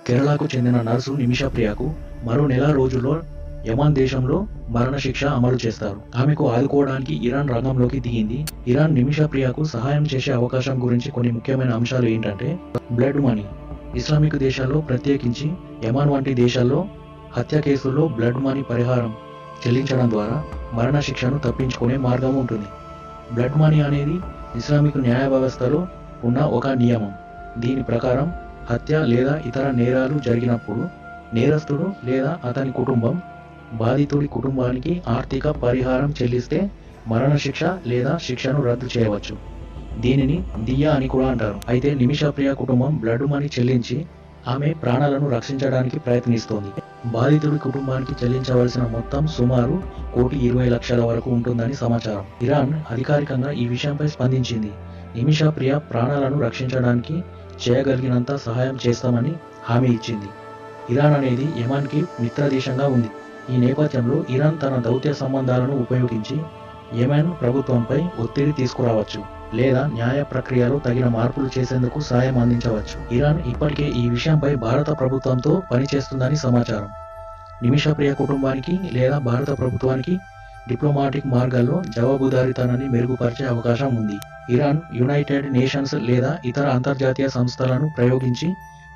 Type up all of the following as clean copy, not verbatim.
కేరళకు చెందిన నర్సు నిమిషా ప్రియకు మరో నెల రోజుల్లో యమన్ దేశంలో మరణశిక్ష అమలు చేస్తారు. ఆమెకు ఆదుకోవడానికి ఇరాన్ రంగంలోకి దిగింది. ఇరాన్ నిమిషా ప్రియకు సహాయం చేసే అవకాశం గురించి కొన్ని ముఖ్యమైన అంశాలు ఏంటంటే బ్లడ్ మనీ. ఇస్లామిక్ దేశాల్లో ప్రత్యేకించి యమన్ వంటి దేశాల్లో హత్య కేసుల్లో బ్లడ్ మనీ పరిహారం చెల్లించడం ద్వారా మరణశిక్షను తప్పించుకునే మార్గం ఉంటుంది. బ్లడ్ మనీ అనేది ఇస్లామిక్ న్యాయ వ్యవస్థలో ఉన్న ఒక నియమం. దీని ప్రకారం హత్య లేదా ఇతర నేరాలు జరిగినప్పుడు నేరస్తుడు లేదా అతని కుటుంబం బాధితుడి కుటుంబానికి ఆర్థిక పరిహారం చెల్లిస్తే మరణశిక్ష లేదా శిక్షను రద్దు చేయవచ్చు. దీనిని దియా అని కూడా అంటారు. అయితే నిమిషా ప్రియ కుటుంబం బ్లడ్ మనీ చెల్లించి ఆమె ప్రాణాలను రక్షించడానికి ప్రయత్నిస్తోంది. బాధితుడి కుటుంబానికి చెల్లించవలసిన మొత్తం సుమారు 1,20,00,000 వరకు ఉంటుందని సమాచారం. ఇరాన్ అధికారికంగా ఈ విషయంపై స్పందించింది. నిమిషా ప్రియ ప్రాణాలను రక్షించడానికి చేయగలిగినంత సహాయం చేస్తామని హామీ ఇచ్చింది. ఇరాన్ అనేది యమన్కి మిత్రదేశంగా ఉంది. ఈ నేపథ్యంలో ఇరాన్ తన దౌత్య సంబంధాలను ఉపయోగించి యెమెన్ ప్రభుత్వంపై ఒత్తిడి తీసుకురావచ్చు లేదా న్యాయ ప్రక్రియలో తగిన మార్పులు చేసేందుకు సాయం అందించవచ్చు. ఇరాన్ ఇప్పటికే ఈ విషయంపై భారత ప్రభుత్వంతో పనిచేస్తుందని సమాచారం. నిమిషా ప్రియ కుటుంబానికి లేదా భారత ప్రభుత్వానికి డిప్లొమాటిక్ మార్గాల్లో జవాబుదారీతనాన్ని మెరుగుపరిచే అవకాశం ఉంది. ఇరాన్ యునైటెడ్ నేషన్స్ లేదా ఇతర అంతర్జాతీయ సంస్థలను ప్రయోగించి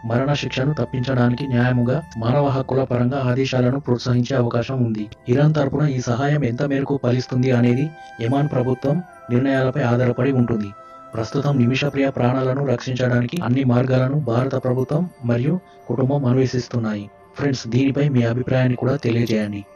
మరణశిక్షను తప్పించడానికి న్యాయముగా మానవ హక్కుల పరంగా ఆదేశాలను ప్రోత్సహించే అవకాశం ఉంది. ఇరాన్ తరపున ఈ సహాయం ఎంత మేరకు ఫలిస్తుంది అనేది యెమెన్ ప్రభుత్వం నిర్ణయాలపై ఆధారపడి ఉంటుంది. ప్రస్తుతం నిమిషా ప్రియ ప్రాణాలను రక్షించడానికి అన్ని మార్గాలను భారత ప్రభుత్వం మరియు కుటుంబం అన్వేషిస్తున్నాయి. ఫ్రెండ్స్, దీనిపై మీ అభిప్రాయాన్ని కూడా తెలియజేయండి.